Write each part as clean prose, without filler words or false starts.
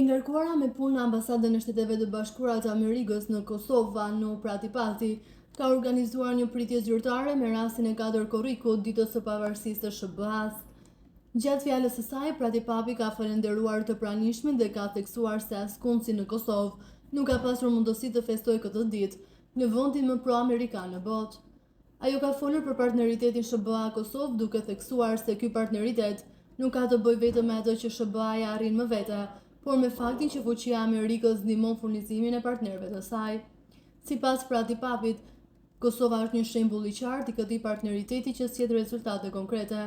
ngarkuara me punë në ambasadën e Shteteve të Bashkuara të Amerikës në Kosovë, në Pratipati, ka organizuar një pritje zyrtare me rastin e 4 korrikut ditës së pavarësisë së SBA-s. Gjatë fjalës së saj, Pratipapi ka falenderuar të pranishmin dhe ka theksuar se askund si në Kosovë nuk ka pasur mundësi të festojë këtë ditë në vendin më pro-amerikan në botë. Ajo ka folur për partneritetin SBA-Kosovë duke theksuar se ky partneritet nuk ka të bëjë vetëm me atë që SBA-ja arrin më vete, por me faktin që fuqia e Amerikës ndihmon furnizimin e partnerëve të saj. Sipas Pratipapit, Kosova është një shembull i qartë i këtij partneriteti që sjell rezultate konkrete.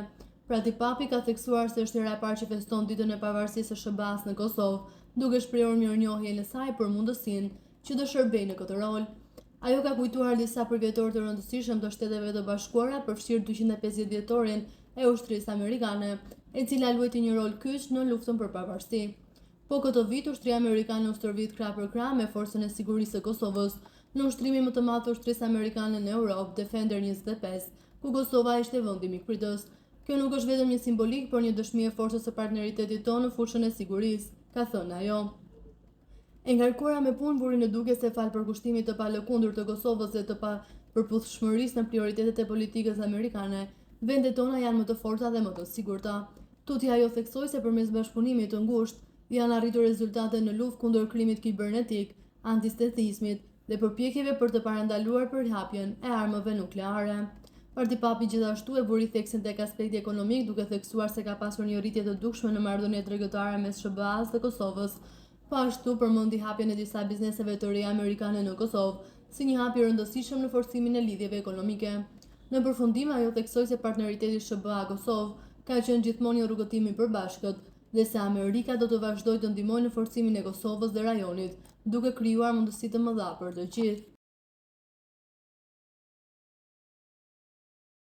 Pratipapi ka theksuar se është hera e parë që feston ditën e pavarësisë së SBA-s në Kosovë, duke shprehur mirënjohjen e saj për mundësinë që të shërbejë në këtë rol. Ajo ka kujtuar disa përvjetor të rëndësishëm të Shteteve të Bashkuara, përfshirë 250 vjetorin e ushtrisë amerikane, e cila luajti një rol kyç në luftën për pavarësi. Po këtë vit, ushtria amerikane u stërvit krah për krah me Forcën e Sigurisë së Kosovës në ushtrimin më të madh të ushtrisë amerikane në Europë, Defender 25, ku Kosova ishte vendi mikpritës. Kjo nuk është vetëm një simbolik, por një dëshmi e forcës së partneritetit tonë në fushën e sigurisë, ka thënë ajo. E ngarkuara me punë vuri në duke se fal përkushtimit të palëkundur të Kosovës dhe të papërputhshmërisë në prioritetet e politikës amerikane, vendet tona janë më të forta dhe më të sigurta. Tutje ajo theksoi se përmes bashkëpunimit të ngushtë janë arritur rezultate në luftë kundër krimit kibernetik, antistetizmit dhe përpjekjeve për të parandaluar përhapjen e armëve nukleare. Pratipapi gjithashtu e buri theksin tek aspekti ekonomik, duke theksuar se ka pasur një rritje të dukshme në marrëdhëniet tregëtare mes SBA-s dhe Kosovës. Po ashtu përmendi hapjen e disa bizneseve të reja amerikane në Kosovë, si një hap i rëndësishëm në forcimin e lidhjeve ekonomike. Në përfundim, ajo theksoi se partneriteti SBA-Kosovë ka qenë gjithmonë një rrugëtim i përbashkët dhe se Amerika do të vazhdojë të ndihmojë në forcimin e Kosovës dhe rajonit, duke krijuar mundësi të mëdha për të gjithë.